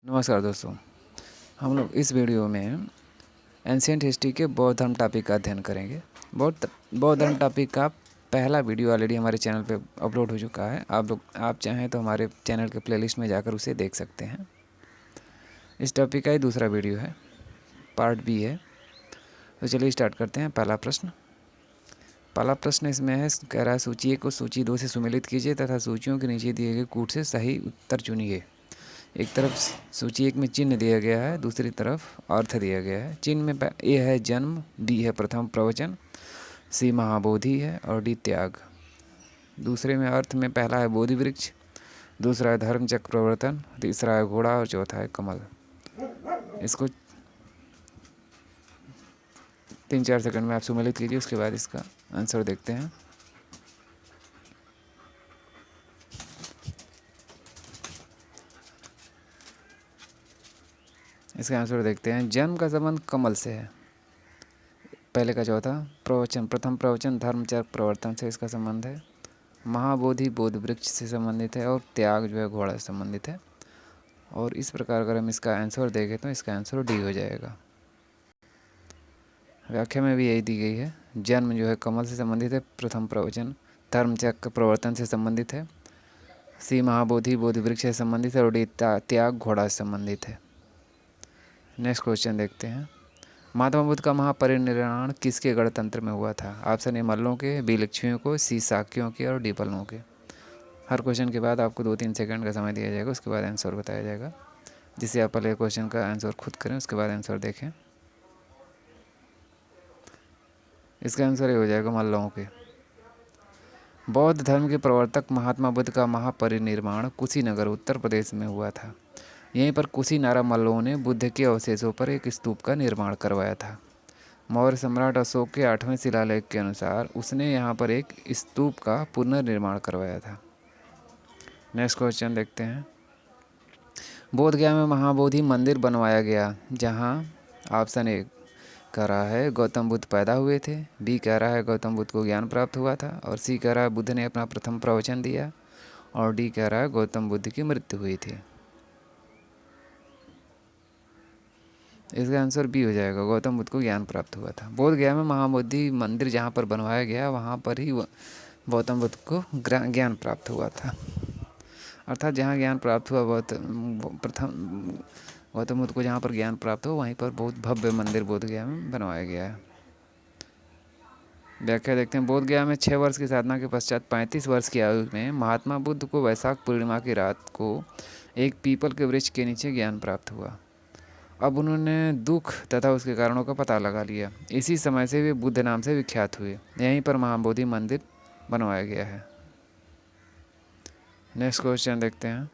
नमस्कार दोस्तों। हम लोग इस वीडियो में एंशिएंट हिस्ट्री के बौद्ध धर्म टॉपिक का अध्ययन करेंगे। बौद्ध धर्म टॉपिक का पहला वीडियो ऑलरेडी हमारे चैनल पे अपलोड हो चुका है। आप चाहें तो हमारे चैनल के प्लेलिस्ट में जाकर उसे देख सकते हैं। इस टॉपिक का ही दूसरा वीडियो है, पार्ट बी है। तो चलिए स्टार्ट करते हैं। पहला प्रश्न इसमें है, कह रहा है सूची 1 को सूची 2 से सुमेलित कीजिए तथा सूचियों के नीचे दिए गए कूट से सही उत्तर चुनिए। एक तरफ सूची 1 में चिन्ह दिया गया है, दूसरी तरफ अर्थ दिया गया है। चिन्ह में ए है जन्म, बी है प्रथम प्रवचन, सी महाबोधि है और डी त्याग। दूसरे में अर्थ में पहला है बोधि वृक्ष, दूसरा है धर्म चक्र प्रवर्तन, तीसरा है घोड़ा और चौथा है कमल। इसको 3-4 सेकंड में आप सुमेलित कीजिए, उसके बाद इसका आंसर देखते हैं। इसका आंसर देखते हैं। जन्म का संबंध कमल से है, पहले का चौथा। प्रवचन, प्रथम प्रवचन धर्म चक्र प्रवर्तन से इसका संबंध है। महाबोधि बोधि वृक्ष से संबंधित है और त्याग जो है घोड़ा से संबंधित है। और इस प्रकार अगर हम इसका आंसर देखें तो इसका आंसर डी हो जाएगा। व्याख्या में भी यही दी गई है। जन्म जो है कमल से संबंधित है, प्रथम प्रवचन धर्म चक्र प्रवर्तन से संबंधित है, सी महाबोधि बोधि वृक्ष से संबंधित है और डी त्याग घोड़ा से संबंधित है। नेक्स्ट क्वेश्चन देखते हैं। महात्मा बुद्ध का महापरिनिर्वाण किसके गणतंत्र में हुआ था? ऑप्शन ए मल्लों के, बी लिच्छवियों को, सी शाक्यों के और डी पल्लों के। हर क्वेश्चन के बाद आपको 2-3 सेकंड का समय दिया जाएगा, उसके बाद आंसर बताया जाएगा, जिससे आप पहले क्वेश्चन का आंसर खुद करें, उसके बाद आंसर देखें। इसका आंसर ये हो जाएगा मल्लों के। बौद्ध धर्म के प्रवर्तक महात्मा बुद्ध का महापरिनिर्वाण कुशीनगर उत्तर प्रदेश में हुआ था। यहीं पर कुशीनारा मल्लों ने बुद्ध के अवशेषों पर एक स्तूप का निर्माण करवाया था। मौर्य सम्राट अशोक के 8वें शिलालेख के अनुसार उसने यहाँ पर एक स्तूप का पुनर्निर्माण करवाया था। नेक्स्ट क्वेश्चन देखते हैं। बोध गया में महाबोधि मंदिर बनवाया गया, जहाँ ऑप्शन ए कह रहा है गौतम बुद्ध पैदा हुए थे, बी कह रहा है गौतम बुद्ध को ज्ञान प्राप्त हुआ था और सी कह रहा है बुद्ध ने अपना प्रथम प्रवचन दिया और डी कह रहा है गौतम बुद्ध की मृत्यु हुई थी। इसका आंसर बी हो जाएगा, गौतम बुद्ध को ज्ञान प्राप्त हुआ था। बोध गया में महाबोधि मंदिर जहाँ पर बनवाया गया वहाँ पर ही गौतम बुद्ध को ज्ञान प्राप्त हुआ था। अर्थात जहाँ ज्ञान प्राप्त हुआ प्रथम गौतम बुद्ध को जहाँ पर ज्ञान प्राप्त हो वहीं पर बहुत भव्य मंदिर बोध गया में बनवाया गया है। व्याख्या देखते हैं। बोध गया में 6 वर्ष की साधना के पश्चात 35 वर्ष की आयु में महात्मा बुद्ध को वैशाख पूर्णिमा की रात को एक पीपल के वृक्ष के नीचे ज्ञान प्राप्त हुआ। अब उन्होंने दुख तथा उसके कारणों का पता लगा लिया। इसी समय से वे बुद्ध नाम से विख्यात हुए। यहीं पर महाबोधि मंदिर बनवाया गया है। नेक्स्ट क्वेश्चन देखते हैं।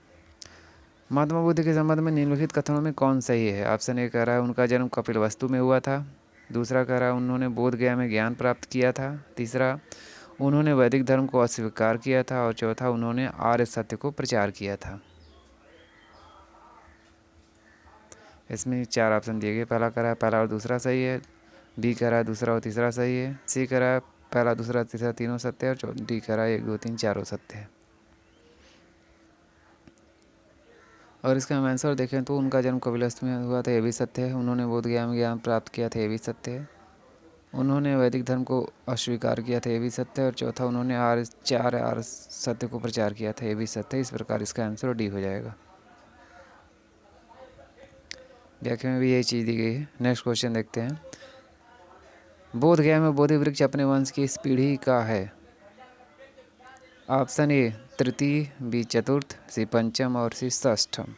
महात्मा बुद्ध के संबंध में निम्नलिखित कथनों में कौन सही है? ऑप्शन ए कह रहा है उनका जन्म कपिलवस्तु में हुआ था, दूसरा कह रहा है उन्होंने बोध गया में ज्ञान प्राप्त किया था, तीसरा उन्होंने वैदिक धर्म को अस्वीकार किया था और चौथा उन्होंने आर्य सत्य को प्रचार किया था। इसमें 4 ऑप्शन दिए गए। पहला कह रहा है पहला और दूसरा सही है, बी कह रहा है दूसरा और तीसरा सही है, सी कह रहा है पहला दूसरा तीसरा तीनों सत्य है और डी कह रहा है 1 2 3 चारों सत्य है। और इसका हम आंसर देखें तो उनका जन्म कपिलवस्तु में हुआ था, ये भी सत्य है। उन्होंने बोध गया में ज्ञान प्राप्त किया था, ये भी सत्य है। उन्होंने वैदिक धर्म को अस्वीकार किया था, ये भी सत्य है। और चौथा उन्होंने आर्य सत्य को प्रचार किया था, ये भी सत्य है। इस प्रकार इसका आंसर डी हो जाएगा। व्याख्या में भी यही चीज़ दी गई है। नेक्स्ट क्वेश्चन देखते हैं। बोध गया में बोधि वृक्ष अपने वंश की इस पीढ़ी का है? ऑप्शन ए तृतीय, बी चतुर्थ, सी पंचम और सी षष्ठम।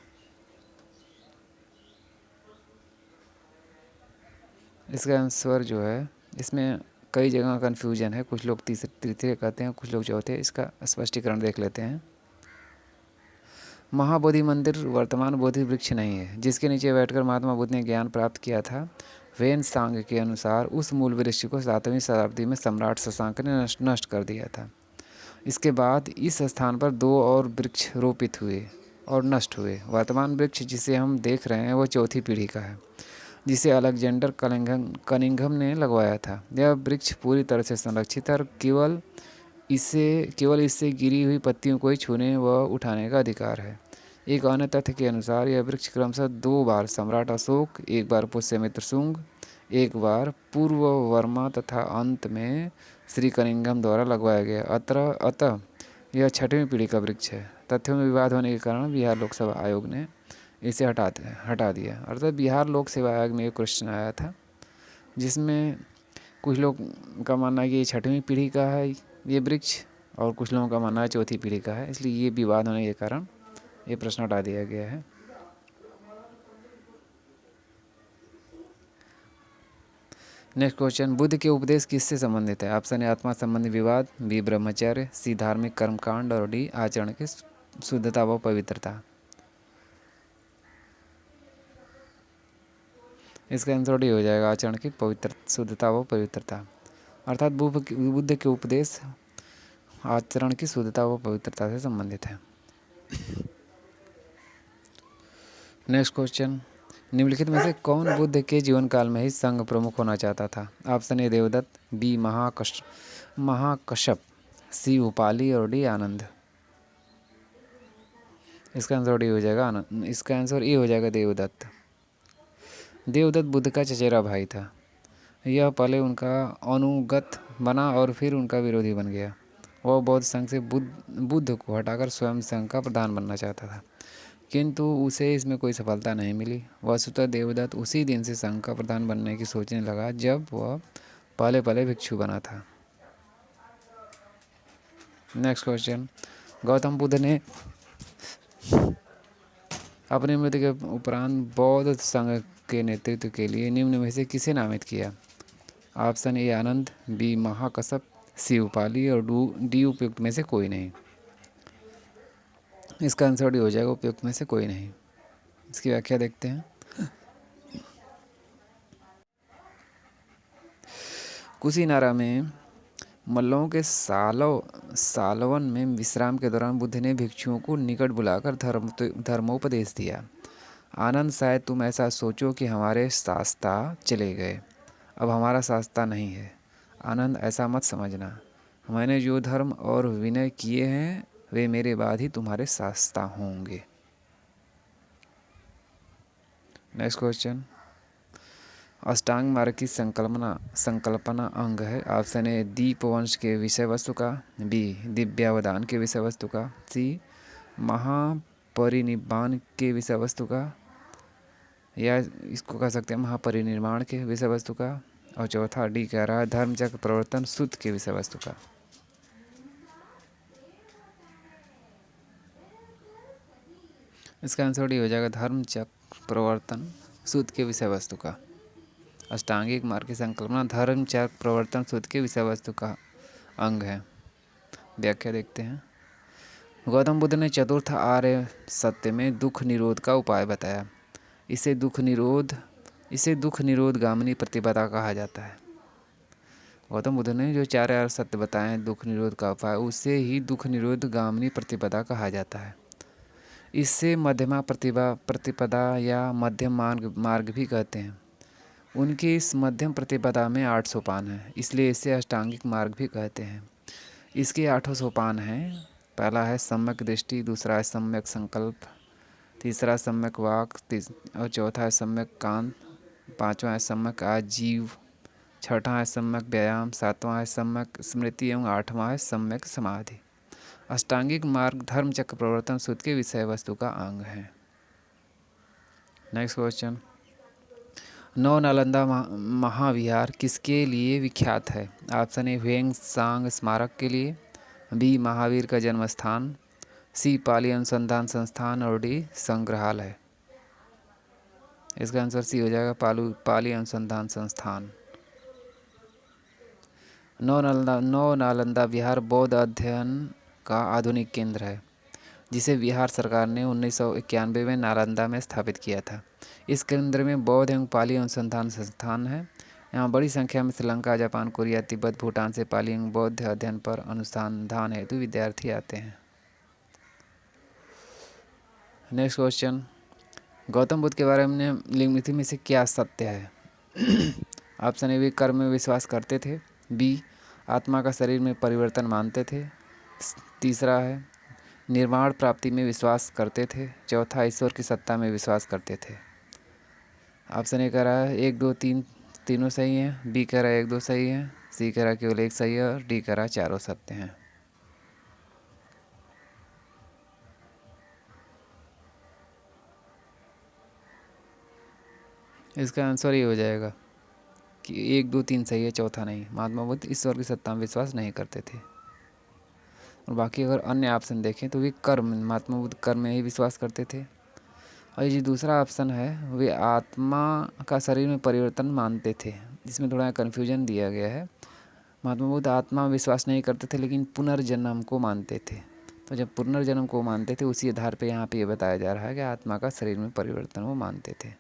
इसका आंसर जो है, इसमें कई जगह कन्फ्यूजन है। कुछ लोग तृतीय कहते हैं, कुछ लोग चौथे। इसका स्पष्टीकरण देख लेते हैं। महाबोधि मंदिर वर्तमान बोधि वृक्ष नहीं है जिसके नीचे बैठकर महात्मा बुद्ध ने ज्ञान प्राप्त किया था। वेन सांग के अनुसार उस मूल वृक्ष को 7वीं शताब्दी में सम्राट शशांक ने नष्ट कर दिया था। इसके बाद इस स्थान पर 2 और वृक्ष रोपित हुए और नष्ट हुए। वर्तमान वृक्ष जिसे हम देख रहे हैं वो चौथी पीढ़ी का है, जिसे अलेक्जेंडर कनिंघम ने लगवाया था। यह वृक्ष पूरी तरह से संरक्षित है और केवल इससे गिरी हुई पत्तियों को ही छूने व उठाने का अधिकार है। एक अन्य तथ्य के अनुसार यह वृक्ष क्रमशः 2 बार सम्राट अशोक, एक बार पुष्यमित्र शुंग, एक बार पूर्ववर्मा तथा अंत में श्री कनिंघम द्वारा लगवाया गया। अतः यह 6वीं पीढ़ी का वृक्ष है। तथ्यों में विवाद होने के कारण बिहार लोकसेवा आयोग ने इसे हटा दिया। अर्थात बिहार लोक सेवा आयोग में एक क्वेश्चन आया था जिसमें कुछ लोग का मानना है कि ये 6वीं पीढ़ी का है ये वृक्ष, और कुछ लोगों का मानना है 4थी पीढ़ी का है, इसलिए ये विवाद होने के कारण ये प्रश्न हटा दिया गया है। नेक्स्ट क्वेश्चन, बुद्ध के उपदेश किससे संबंधित है? ऑप्शन ए आत्मा संबंधी विवाद, बी ब्रह्मचर्य, सी धार्मिक कर्मकांड और डी आचरण की शुद्धता व पवित्रता। इसका आंसर डी हो जाएगा, आचरण की पवित्र शुद्धता व पवित्रता। अर्थात बुद्ध के उपदेश आचरण की शुद्धता व पवित्रता से संबंधित है। नेक्स्ट क्वेश्चन, निम्नलिखित में से कौन बुद्ध के जीवन काल में ही संघ प्रमुख होना चाहता था? Option A Devadatta, B Mahakashyap, C Upali और डी आनंद। इसका आंसर डी हो जाएगा आनंद। इसका आंसर ए हो जाएगा देवदत्त। देवदत्त बुद्ध का चचेरा भाई था। यह पहले उनका अनुगत बना और फिर उनका विरोधी बन गया। वह बौद्ध संघ से बुद्ध को हटाकर स्वयं संघ का प्रधान बनना चाहता था, किंतु उसे इसमें कोई सफलता नहीं मिली। वस्तुतः देवदत्त उसी दिन से संघ का प्रधान बनने की सोचने लगा जब वह पहले भिक्षु बना था। नेक्स्ट क्वेश्चन, गौतम बुद्ध ने अपनी मृत्यु के उपरांत बौद्ध संघ के नेतृत्व के लिए निम्न में से किसे नामित किया? Option A Ananda, B Mahakashyap, C Upali और डी उपयुक्त में से कोई नहीं। इसका आंसर डी हो जाएगा, उपयुक्त में से कोई नहीं। इसकी व्याख्या देखते हैं। कुशीनारा में मल्लों के सालवन में विश्राम के दौरान बुद्ध ने भिक्षुओं को निकट बुलाकर धर्मोपदेश दिया। आनंद, शायद तुम ऐसा सोचो कि हमारे शास्ता चले गए, अब हमारा शास्ता नहीं है। आनंद, ऐसा मत समझना, मैंने जो धर्म और विनय किए हैं वे मेरे बाद ही तुम्हारे शास्ता होंगे। नेक्स्ट क्वेश्चन, अष्टांग मार्ग की संकल्पना अंग है। ऑप्शन ए दीप वंश के विषय वस्तु का, बी दिव्यावदान के विषय वस्तु का, सी महापरिनिब्बान के विषय वस्तु का, या इसको कह सकते हैं महापरिनिर्वाण के विषय वस्तु का, और चौथा डी कह रहा है धर्मचक्र प्रवर्तन सूत्र के विषय वस्तु का। इसका आंसर डी हो जाएगा धर्मचक्र प्रवर्तन सूत्र के विषय वस्तु का। अष्टांगिक मार्ग की संकल्पना धर्मचक्र प्रवर्तन सूत्र के विषय वस्तु का अंग है। व्याख्या देखते हैं। गौतम बुद्ध ने चतुर्थ आर्य सत्य में दुख निरोध का उपाय बताया। इसे दुख निरोध गामिनी प्रतिपदा कहा जाता है। गौतम बुद्ध ने जो 4 आर्य सत्य बताए हैं दुख निरोध का उपाय, उसे ही दुख निरोध गामिनी प्रतिपदा कहा जाता है। इससे मध्यमा प्रतिपदा या मध्यम मार्ग भी कहते हैं। उनकी इस मध्यम प्रतिपदा में 8 सोपान हैं, इसलिए इसे अष्टांगिक मार्ग भी कहते हैं। इसके 8 सोपान हैं। पहला है सम्यक दृष्टि, दूसरा है सम्यक संकल्प, तीसरा सम्यक वाक और चौथा है सम्यक कांत, पांचवा है सम्यक आजीव, छठा है सम्यक व्यायाम, सातवां है सम्यक स्मृति एवं आठवां है सम्यक समाधि। अष्टांगिक मार्ग धर्मचक्र प्रवर्तन सूत्र के विषय वस्तु का अंग है। नेक्स्ट क्वेश्चन, नौ नालंदा महाविहार किसके लिए विख्यात है? ऑप्शन ए ह्वेंग सांग स्मारक के लिए, बी महावीर का जन्म स्थान, सी पाली अनुसंधान संस्थान और डी संग्रहालय। इसका आंसर सी हो जाएगा पाली अनुसंधान संस्थान। नौ नालंदा विहार बौद्ध अध्ययन का आधुनिक केंद्र है, जिसे बिहार सरकार ने 1991 में नालंदा में स्थापित किया था। इस केंद्र में बौद्ध एवं पाली अनुसंधान संस्थान है। यहाँ बड़ी संख्या में श्रीलंका, जापान, कोरिया, तिब्बत, भूटान से पाली एवं बौद्ध अध्ययन पर अनुसंधान हेतु विद्यार्थी आते हैं। नेक्स्ट क्वेश्चन, गौतम बुद्ध के बारे में निम्नलिखित में से क्या सत्य है? ऑप्शन ए वे कर्म में विश्वास करते थे, बी आत्मा का शरीर में परिवर्तन मानते थे, तीसरा है निर्वाण प्राप्ति में विश्वास करते थे। चौथा, ईश्वर की सत्ता में विश्वास करते थे। ऑप्शन ए कह रहा है 1 2 3 तीनों सही हैं, बी कह रहा है 1 2 सही है, सी कह रहा है केवल 1 सही है और डी कह रहा है चारों सत्य हैं। इसका आंसर ये हो जाएगा कि 1 2 3 सही है, चौथा नहीं। महात्मा बुद्ध ईश्वर की सत्ता में विश्वास नहीं करते थे। और बाकी अगर अन्य ऑप्शन देखें तो वे कर्म, महात्मा बुद्ध कर्म में ही विश्वास करते थे। और ये जो दूसरा ऑप्शन है वे आत्मा का शरीर में परिवर्तन मानते थे। इसमें थोड़ा कन्फ्यूजन दिया गया है। महात्मा बुद्ध आत्मा में विश्वास नहीं करते थे लेकिन पुनर्जन्म को मानते थे। तो जब पुनर्जन्म को मानते थे उसी आधार पे यहाँ पे ये बताया जा रहा है कि आत्मा का शरीर में परिवर्तन वो मानते थे।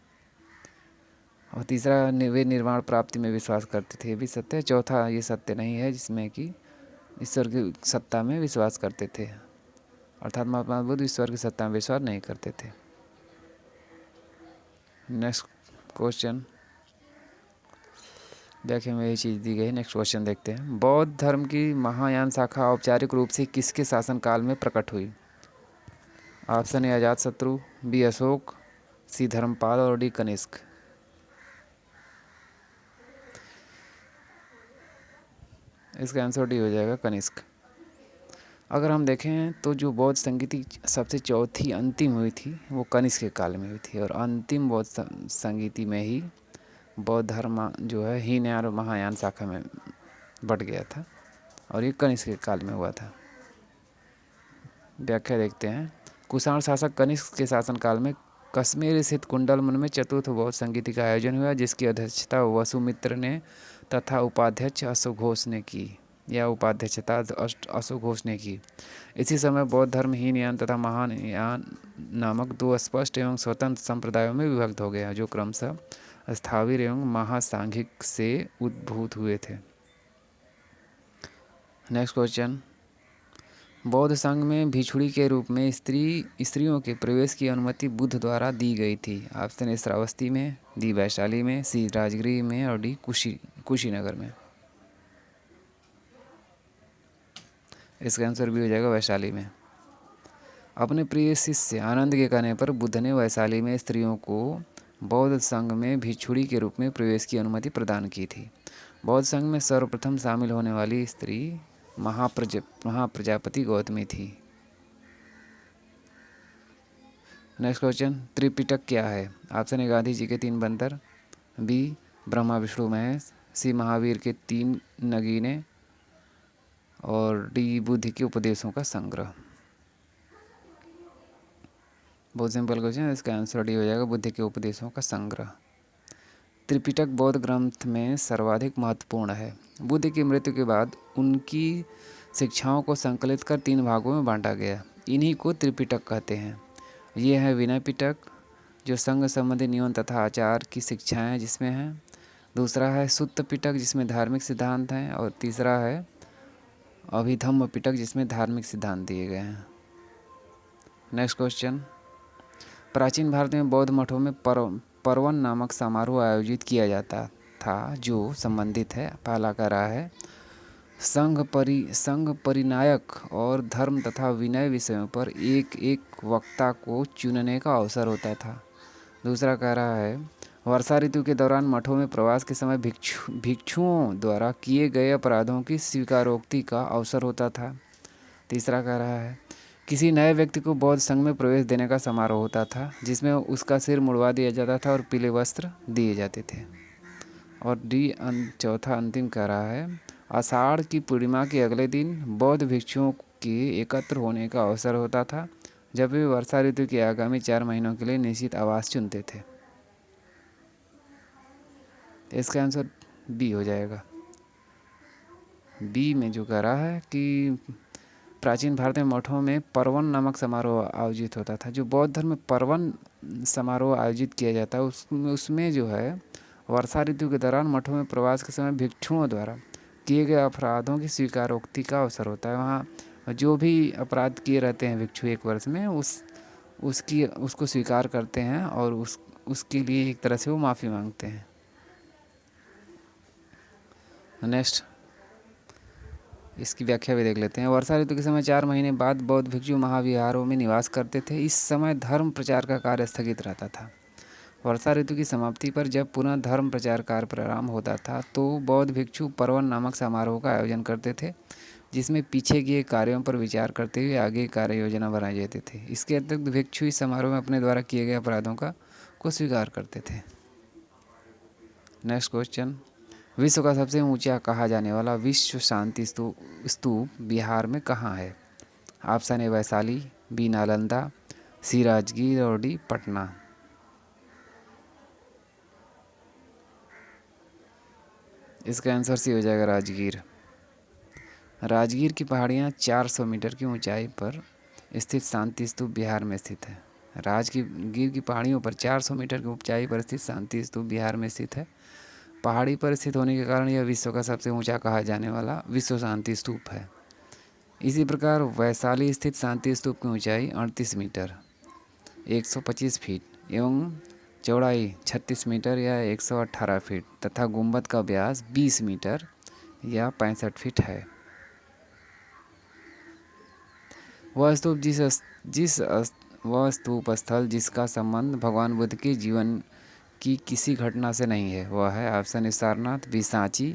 और तीसरा वे निर्वाण प्राप्ति में विश्वास करते थे, ये भी सत्य है। चौथा ये सत्य नहीं है जिसमें कि ईश्वर की सत्ता में विश्वास करते थे, अर्थात महात्मा बुद्ध ईश्वर की सत्ता में विश्वास नहीं करते थे। नेक्स्ट क्वेश्चन, व्याख्या में यही चीज़ दी गई है। नेक्स्ट क्वेश्चन देखते हैं। बौद्ध धर्म की महायान शाखा औपचारिक रूप से किसके शासनकाल में प्रकट हुई? Option A Ajatashatru, B Ashoka, C Dharmapala और डी कनिष्क। इसका आंसर डी हो जाएगा कनिष्क। अगर हम देखें तो जो बौद्ध संगीति सबसे चौथी अंतिम हुई थी वो कनिष्क के काल में हुई थी, और अंतिम बौद्ध संगीति में ही बौद्ध धर्म जो है हीनयान और महायान शाखा में बट गया था, और ये कनिष्क के काल में हुआ था। व्याख्या देखते हैं। कुषाण शासक कनिष्क के शासनकाल में कश्मीर स्थित कुंडलवन में चतुर्थ बौद्ध संगीति का आयोजन हुआ, जिसकी अध्यक्षता वसुमित्र ने तथा उपाध्यक्ष अशोक घोष ने की, या उपाध्यक्षता अशोक घोष ने की। इसी समय बौद्ध धर्म हीनयान तथा महायान नामक दो स्पष्ट एवं स्वतंत्र संप्रदायों में विभक्त हो गया, जो क्रमशः स्थाविर एवं महासांघिक से उद्भूत हुए थे। नेक्स्ट क्वेश्चन, बौद्ध संघ में भिक्षुणी के रूप में स्त्रियों के प्रवेश की अनुमति बुद्ध द्वारा दी गई थी। ऑप्शन ए श्रावस्ती में, डी वैशाली में, सी राजगीर में और डी कुशीनगर में। इसका आंसर भी हो जाएगा वैशाली में। अपने प्रिय शिष्य आनंद के कहने पर बुद्ध ने वैशाली में स्त्रियों को बौद्ध संघ में भिक्षुणी के रूप में प्रवेश की अनुमति प्रदान की थी। बौद्ध संघ में सर्वप्रथम शामिल होने वाली स्त्री महाप्रजापति गौतमी थी। नेक्स्ट क्वेश्चन, त्रिपिटक क्या है? ऑप्शन ए गांधी जी के 3 बंदर, बी ब्रह्मा विष्णु महेश, सी महावीर के 3 नगीने और डी बुद्ध के उपदेशों का संग्रह। बहुत सिंपल क्वेश्चन है, इसका आंसर डी हो जाएगा बुद्ध के उपदेशों का संग्रह। त्रिपिटक बौद्ध ग्रंथ में सर्वाधिक महत्वपूर्ण है। बुद्ध की मृत्यु के बाद उनकी शिक्षाओं को संकलित कर 3 भागों में बांटा गया। इन्हीं को त्रिपिटक कहते हैं। ये है विनय पिटक, जो संघ संबंधी नियम तथा आचार की शिक्षाएं जिसमें हैं। दूसरा है सुत्त पिटक, जिसमें धार्मिक सिद्धांत हैं, और तीसरा है अभिधम्म पिटक, जिसमें धार्मिक सिद्धांत दिए गए हैं। नेक्स्ट क्वेश्चन, प्राचीन भारत में बौद्ध मठों में पर्वन नामक समारोह आयोजित किया जाता था, जो संबंधित है। पहला कह रहा है संघ परिनायक और धर्म तथा विनय विषयों पर एक एक वक्ता को चुनने का अवसर होता था। दूसरा कह रहा है वर्षा ऋतु के दौरान मठों में प्रवास के समय भिक्षुओं द्वारा किए गए अपराधों की स्वीकारोक्ति का अवसर होता था। तीसरा कह रहा है किसी नए व्यक्ति को बौद्ध संघ में प्रवेश देने का समारोह होता था, जिसमें उसका सिर मुड़वा दिया जाता था और पीले वस्त्र दिए जाते थे। और डी चौथा अंतिम कह रहा है आषाढ़ की पूर्णिमा के अगले दिन बौद्ध भिक्षुओं के एकत्र होने का अवसर होता था, जब वे वर्षा ऋतु के आगामी 4 महीनों के लिए निश्चित आवास चुनते थे। इसका आंसर बी हो जाएगा। बी में जो कह रहा है कि प्राचीन भारत में मठों में पर्वन नामक समारोह आयोजित होता था। जो बौद्ध धर्म में पर्वन समारोह आयोजित किया जाता है उसमें जो है वर्षा ऋतु के दौरान मठों में प्रवास के समय भिक्षुओं द्वारा किए गए अपराधों की स्वीकारोक्ति का अवसर होता है। वहाँ जो भी अपराध किए रहते हैं भिक्षु 1 वर्ष में उसको स्वीकार करते हैं और उसके लिए एक तरह से वो माफ़ी मांगते हैं। नेक्स्ट, इसकी व्याख्या भी देख लेते हैं। वर्षा ऋतु के समय 4 महीने बाद बौद्ध भिक्षु महाविहारों में निवास करते थे। इस समय धर्म प्रचार का कार्य स्थगित रहता था। वर्षा ऋतु की समाप्ति पर जब पुनः धर्म प्रचार कार्य प्रारंभ होता था तो बौद्ध भिक्षु पर्वन नामक समारोह का आयोजन करते थे, जिसमें पीछे किए कार्यों पर विचार करते हुए आगे कार्य योजना बनाई जाती थी। इसके अतिरिक्त भिक्षु इस समारोह में अपने द्वारा किए गए अपराधों को स्वीकार करते थे। नेक्स्ट क्वेश्चन, विश्व का सबसे ऊंचा कहा जाने वाला विश्व शांति स्तूप बिहार में कहाँ है? Option A Vaishali, B Nalanda, C Rajgir और डी पटना। इसका आंसर सी हो जाएगा राजगीर। राजगीर की पहाड़ियाँ 400 मीटर की ऊंचाई पर स्थित शांति स्तूप बिहार में स्थित है। राजगीर की पहाड़ियों पर 400 मीटर की ऊंचाई पर स्थित शांति स्तूप बिहार में स्थित है। पहाड़ी पर स्थित होने के कारण यह विश्व का सबसे ऊंचा कहा जाने वाला विश्व शांति स्तूप है। इसी प्रकार वैशाली स्थित शांति स्तूप की ऊंचाई 38 मीटर 125 फीट एवं चौड़ाई 36 मीटर या 118 फीट तथा गुंबद का व्यास 20 मीटर या 65 फीट है। वह स्तूप स्थल जिसका संबंध भगवान बुद्ध के जीवन की किसी घटना से नहीं है वह है ऑप्शन ए सारनाथ, बी सांची,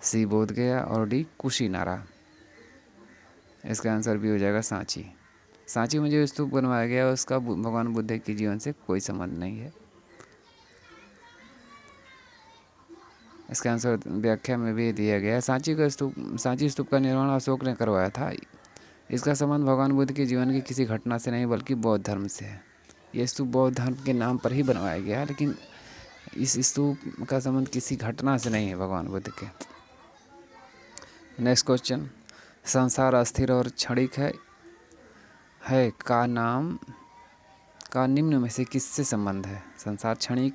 सी बोधगया और डी कुशीनारा। इसका आंसर भी हो जाएगा सांची। सांची में जो स्तूप बनवाया गया है उसका भगवान बुद्ध के जीवन से कोई संबंध नहीं है। इसका आंसर व्याख्या में भी दिया गया है। सांची स्तूप का निर्माण अशोक ने करवाया था। इसका संबंध भगवान बुद्ध के जीवन की किसी घटना से नहीं बल्कि बौद्ध धर्म से है। ये स्तूप बौद्ध धर्म के नाम पर ही बनवाया गया, लेकिन इस स्तूप का संबंध किसी घटना से नहीं है भगवान बुद्ध के। नेक्स्ट क्वेश्चन, संसार अस्थिर और क्षणिक है का नाम का निम्न में से किससे संबंध है? संसार क्षणिक,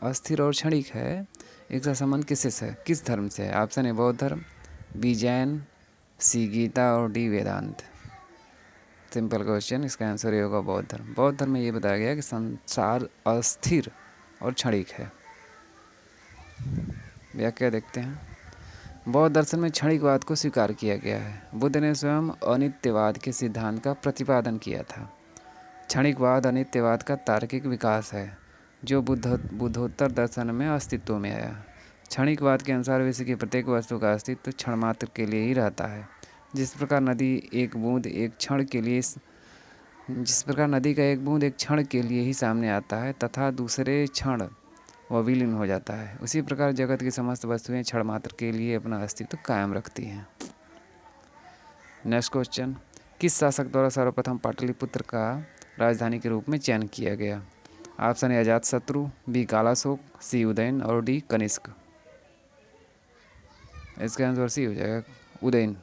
अस्थिर और क्षणिक है, इसका संबंध किससे है, किस धर्म से है? ऑप्शन ए बौद्ध धर्म, बी जैन, सी गीता और डी वेदांत। सिंपल क्वेश्चन, इसका आंसर ये होगा बौद्ध धर्म। बौद्ध धर्म में ये बताया गया कि संसार अस्थिर और क्षणिक है। व्याख्या देखते हैं। बौद्ध दर्शन में क्षणिकवाद को स्वीकार किया गया है। बुद्ध ने स्वयं अनित्यवाद के सिद्धांत का प्रतिपादन किया था। क्षणिकवाद अनित्यवाद का तार्किक विकास है जो बुद्धोत्तर दर्शन में अस्तित्व में आया। क्षणिकवाद के अनुसार विश्व की प्रत्येक वस्तु का अस्तित्व क्षण मात्र के लिए ही रहता है। जिस प्रकार नदी का एक बूंद एक क्षण के लिए ही सामने आता है तथा दूसरे क्षण वह विलीन हो जाता है, उसी प्रकार जगत की समस्त वस्तुएं क्षण मात्र के लिए अपना अस्तित्व कायम रखती हैं। नेक्स्ट क्वेश्चन, किस शासक द्वारा सर्वप्रथम पाटलिपुत्र का राजधानी के रूप में चयन किया गया? Option A Ajatashatru, B Kalashoka, C Udayan और डी कनिष्क। इसका आंसर सी हो जाएगा उदयन।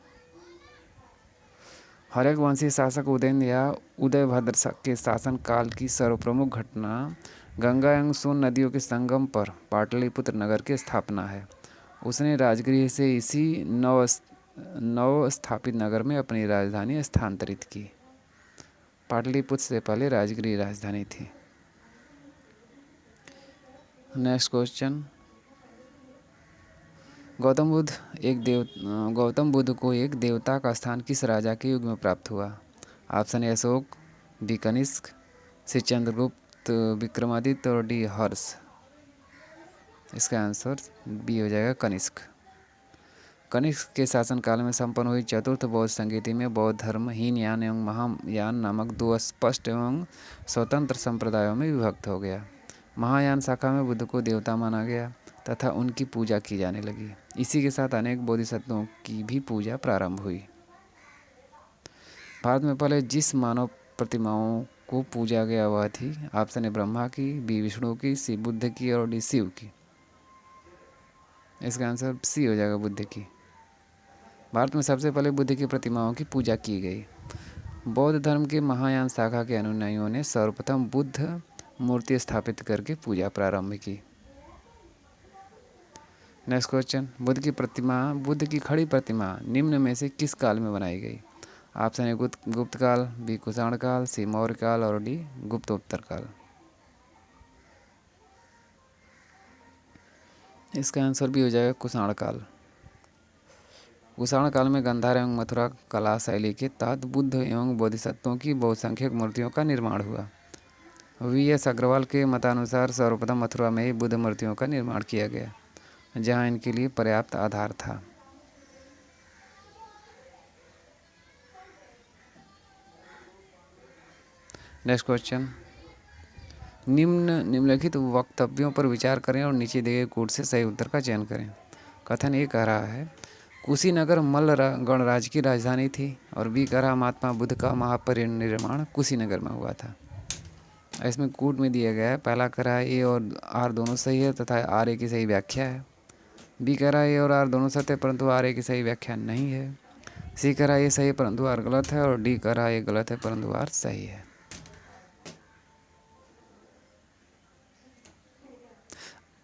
हर्यक वंशी शासक उदयन या उदयभद्र के शासन काल की सर्वप्रमुख घटना गंगा एवं सोन नदियों के संगम पर पाटलिपुत्र नगर की स्थापना है। उसने राजगृह से इसी नव स्थापित नगर में अपनी राजधानी स्थानांतरित की। पाटलिपुत्र से पहले राजगृह राजधानी थी। नेक्स्ट क्वेश्चन, गौतम बुद्ध को एक देवता का स्थान किस राजा के युग में प्राप्त हुआ? Option A Ashoka, B Kanishka, C Chandragupta Vikramaditya और डी हर्ष। इसका आंसर बी हो जाएगा कनिष्क। कनिष्क के शासनकाल में संपन्न हुई चतुर्थ बौद्ध संगीति में बौद्ध धर्म हीनयान एवं महायान नामक दो स्पष्ट एवं स्वतंत्र संप्रदायों में विभक्त हो गया। महायान शाखा में बुद्ध को देवता माना गया तथा उनकी पूजा की जाने लगी। इसी के साथ अनेक बोधिसत्वों की भी पूजा प्रारंभ हुई। भारत में पहले जिस मानव प्रतिमाओं को पूजा गया वह थी ऑप्शन ए ब्रह्मा की, बी विष्णु की, सी बुद्ध की और डी शिव की। इसका आंसर सी हो जाएगा बुद्ध की। भारत में सबसे पहले बुद्ध की प्रतिमाओं की पूजा की गई। बौद्ध धर्म के महायान शाखा के अनुयायियों ने सर्वप्रथम बुद्ध मूर्ति स्थापित करके पूजा प्रारंभ की। नेक्स्ट क्वेश्चन, बुद्ध की खड़ी प्रतिमा निम्न में से किस काल में बनाई गई? ऑप्शन ए गुप्त काल, बी कुषाण काल, सी मौर्य काल और डी गुप्तोत्तर काल। इसका आंसर भी हो जाएगा कुषाण काल। कुषाण काल में गांधार एवं मथुरा कला शैली के तहत बुद्ध एवं बोधिसत्वों की बहुसंख्यक मूर्तियों का निर्माण हुआ। वी.एस. अग्रवाल के मतानुसार सर्वप्रथम मथुरा में ही बुद्ध मूर्तियों का निर्माण किया गया, जहाँ इनके लिए पर्याप्त आधार था। नेक्स्ट क्वेश्चन, निम्नलिखित वक्तव्यों पर विचार करें और नीचे दिए गए कोड से सही उत्तर का चयन करें। कथन ए कह रहा है कुशीनगर मल्ल गणराज्य की राजधानी थी, और बी कह रहा महात्मा बुद्ध का महापरिनिर्वाण कुशीनगर में हुआ था। इसमें कोड में दिया गया है, पहला कह रहा है ए और आर दोनों सही है तथा आर ए की सही व्याख्या है। बी कह रहा है ए और आर दोनों सत्य है परंतु आर ए की सही व्याख्या नहीं है। सी कह रहा है ये सही है परंतु आर गलत है, और डी कह रहा है ये गलत है परंतु आर सही है।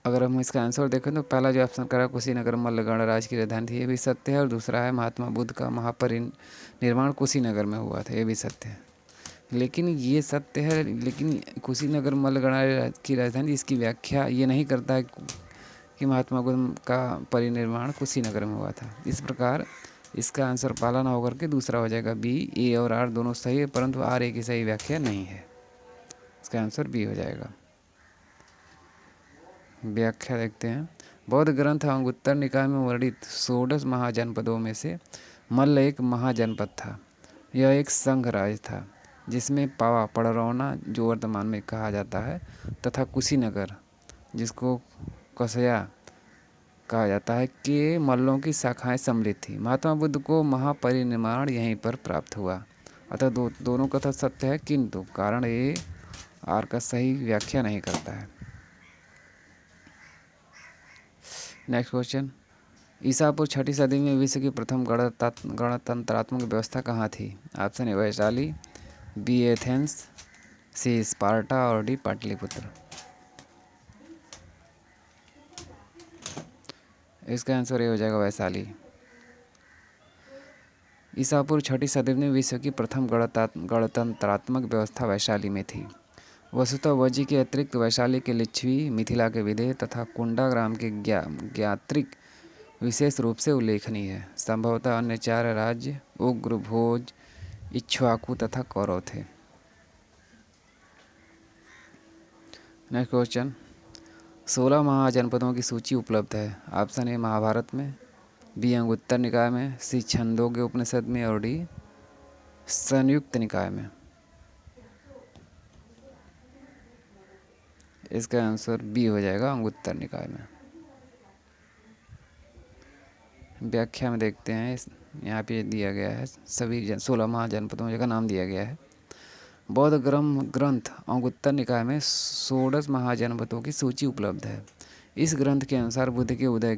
अगर हम इसका आंसर देखें तो पहला जो ऑप्शन करा कुशीनगर मल्ल गणराज्य की राजधानी थी, ये भी सत्य है, और दूसरा है महात्मा बुद्ध का महापरिनिर्वाण कुशीनगर में हुआ था, ये भी सत्य है। लेकिन ये सत्य है, लेकिन कुशीनगर मल्ल गणराज्य की राजधानी, इसकी व्याख्या ये नहीं करता है कि महात्मा बुद्ध का परिनिर्वाण कुशीनगर में हुआ था। इस प्रकार इसका आंसर पहला ना होकर के दूसरा हो जाएगा बी। ए और आर दोनों सही है परंतु आर ए की सही व्याख्या नहीं है। इसका आंसर बी हो जाएगा। व्याख्या देखते हैं। बौद्ध ग्रंथ अंगुत्तर निकाय में वर्णित 16 महाजनपदों में से मल्ल एक महाजनपद था। यह एक संघ राज्य था जिसमें पावा पड़रौना, जो वर्तमान में कहा जाता है, तथा कुशीनगर, जिसको कसया कहा जाता है, के मल्लों की शाखाएं सम्मिलित थी। महात्मा बुद्ध को महापरिनिर्वाण यहीं पर प्राप्त हुआ। अतः दोनों कथन सत्य है, किंतु कारण ए आर का सही व्याख्या नहीं करता है। नेक्स्ट क्वेश्चन, ईसापुर 6ठी सदी में विश्व की प्रथम गणतंत्रात्मक व्यवस्था कहाँ थी? Option A Vaishali, B Athens, C Sparta और डी पाटलिपुत्र। इसका आंसर ये हो जाएगा वैशाली। ईसापुर 6ठी सदी में विश्व की प्रथम गणतंत्रात्मक व्यवस्था वैशाली में थी। वसुतः वज्जी के अतिरिक्त वैशाली के लिच्छवी, मिथिला के विदेह तथा कुंडाग्राम के ज्ञात्रिक विशेष रूप से उल्लेखनीय है। संभवतः अन्य 4 राज्य उग्र, भोज, इक्ष्वाकु तथा कौरव थे। नेक्स्ट क्वेश्चन, 16 महाजनपदों की सूची उपलब्ध है। ऑप्शन ए महाभारत में, बी अंगुत्तर निकाय में, सी छंदोग्य उपनिषद में और डी संयुक्त निकाय में। इसका आंसर बी हो जाएगा अंगुत्तर निकाय में। व्याख्या में देखते हैं, यहाँ पे दिया गया है सभी 16 महाजनपदों का नाम दिया गया है। बौद्ध ग्रंथ अंगुत्तर निकाय में 16 महाजनपदों की सूची उपलब्ध है। इस ग्रंथ के अनुसार बुद्ध के उदय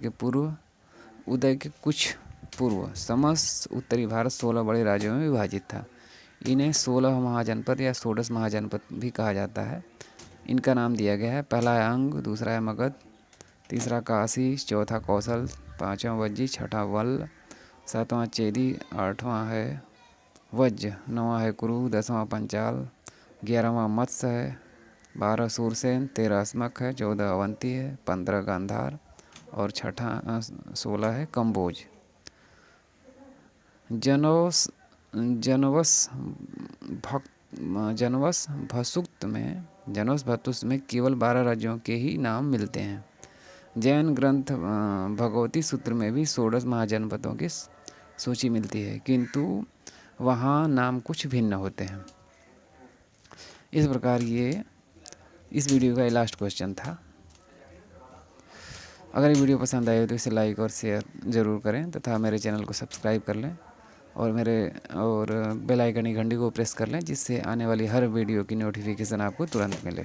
के कुछ पूर्व समस्त उत्तरी भारत 16 बड़े राज्यों में विभाजित था। इन्हें 16 महाजनपद या 16 महाजनपद भी कहा जाता है। इनका नाम दिया गया है, पहला है अंग, दूसरा है मगध, तीसरा काशी, चौथा कौशल, पाँचवां वज्जी, छठा वल्ल, सातवां चेदी, आठवां है वज्र, 9वां है कुरु, 10वां पंचाल, 11वां मत्स्य है, 12 सूरसेन, 13 अस्मक है, 14 अवंती है, 15 गांधार और 16 है कंबोज। जनवस भसुक्त में केवल 12 राज्यों के ही नाम मिलते हैं। जैन ग्रंथ भगवती सूत्र में भी 16 महाजनपदों की सूची मिलती है, किंतु वहाँ नाम कुछ भिन्न होते हैं। इस प्रकार ये इस वीडियो का लास्ट क्वेश्चन था। अगर ये वीडियो पसंद आए तो इसे लाइक और शेयर ज़रूर करें तथा मेरे चैनल को सब्सक्राइब कर लें और बेल आइकन की घंटी को प्रेस कर लें, जिससे आने वाली हर वीडियो की नोटिफिकेशन आपको तुरंत मिले।